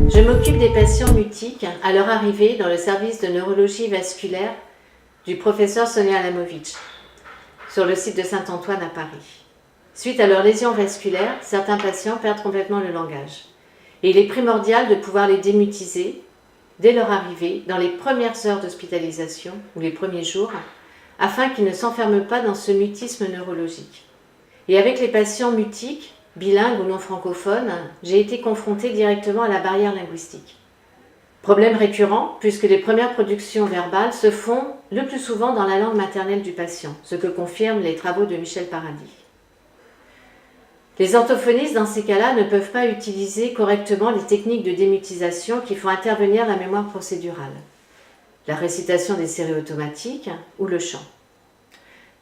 Je m'occupe des patients mutiques à leur arrivée dans le service de neurologie vasculaire du professeur Sonia Alamovic, sur le site de Saint-Antoine à Paris. Suite à leur lésion vasculaire, certains patients perdent complètement le langage. Et il est primordial de pouvoir les démutiser dès leur arrivée, dans les premières heures d'hospitalisation ou les premiers jours, afin qu'ils ne s'enferment pas dans ce mutisme neurologique. Et avec les patients mutiques, bilingues ou non francophones, j'ai été confrontée directement à la barrière linguistique. Problème récurrent, puisque les premières productions verbales se font le plus souvent dans la langue maternelle du patient, ce que confirment les travaux de Michel Paradis. Les orthophonistes, dans ces cas-là, ne peuvent pas utiliser correctement les techniques de démutisation qui font intervenir la mémoire procédurale, la récitation des séries automatiques ou le chant.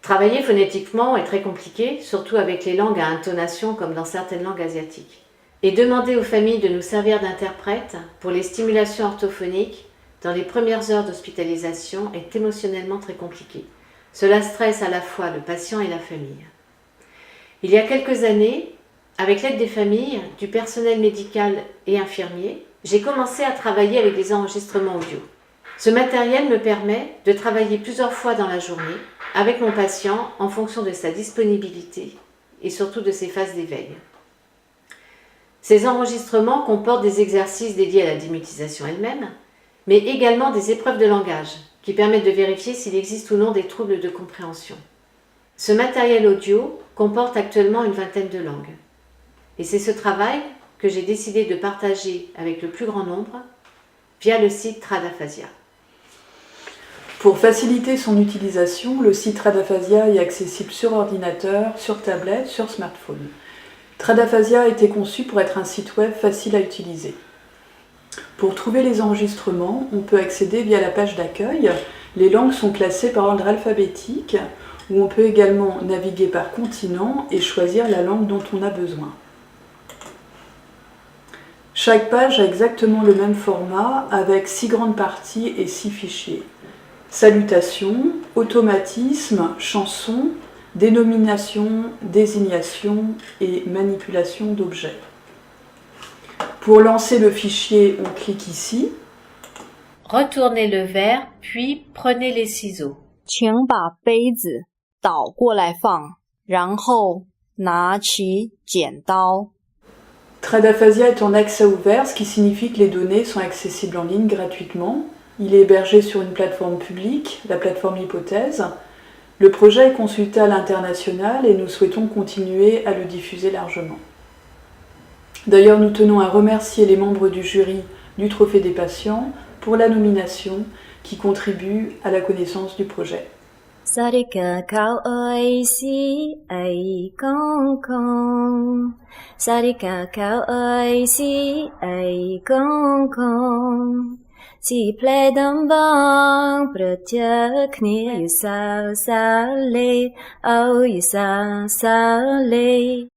Travailler phonétiquement est très compliqué, surtout avec les langues à intonation comme dans certaines langues asiatiques. Et demander aux familles de nous servir d'interprètes pour les stimulations orthophoniques dans les premières heures d'hospitalisation est émotionnellement très compliqué. Cela stresse à la fois le patient et la famille. Il y a quelques années, avec l'aide des familles, du personnel médical et infirmier, j'ai commencé à travailler avec des enregistrements audio. Ce matériel me permet de travailler plusieurs fois dans la journée avec mon patient en fonction de sa disponibilité et surtout de ses phases d'éveil. Ces enregistrements comportent des exercices dédiés à la démutisation elle-même, mais également des épreuves de langage qui permettent de vérifier s'il existe ou non des troubles de compréhension. Ce matériel audio comporte actuellement une vingtaine de langues. Et c'est ce travail que j'ai décidé de partager avec le plus grand nombre via le site Tradaphasia. Pour faciliter son utilisation, le site Tradaphasia est accessible sur ordinateur, sur tablette, sur smartphone. Tradaphasia a été conçu pour être un site web facile à utiliser. Pour trouver les enregistrements, on peut accéder via la page d'accueil. Les langues sont classées par ordre alphabétique, où on peut également naviguer par continent et choisir la langue dont on a besoin. Chaque page a exactement le même format, avec 6 grandes parties et 6 fichiers. Salutations, automatisme, chansons, dénomination, désignation et manipulation d'objets. Pour lancer le fichier, on clique ici. Retournez le verre, puis prenez les ciseaux. 请把杯子倒过来放，然后拿起剪刀。 Tradaphasia est en accès ouvert, ce qui signifie que les données sont accessibles en ligne gratuitement. Il est hébergé sur une plateforme publique, la plateforme Hypothèse. Le projet est consulté à l'international et nous souhaitons continuer à le diffuser largement. D'ailleurs, nous tenons à remercier les membres du jury du Trophée des patients pour la nomination qui contribue à la connaissance du projet. Sarika kao oi si ai kong kong. Sarika kao oi si ai kong kong. Si ple dam bang pratyak ni sa sa le au sa sa le.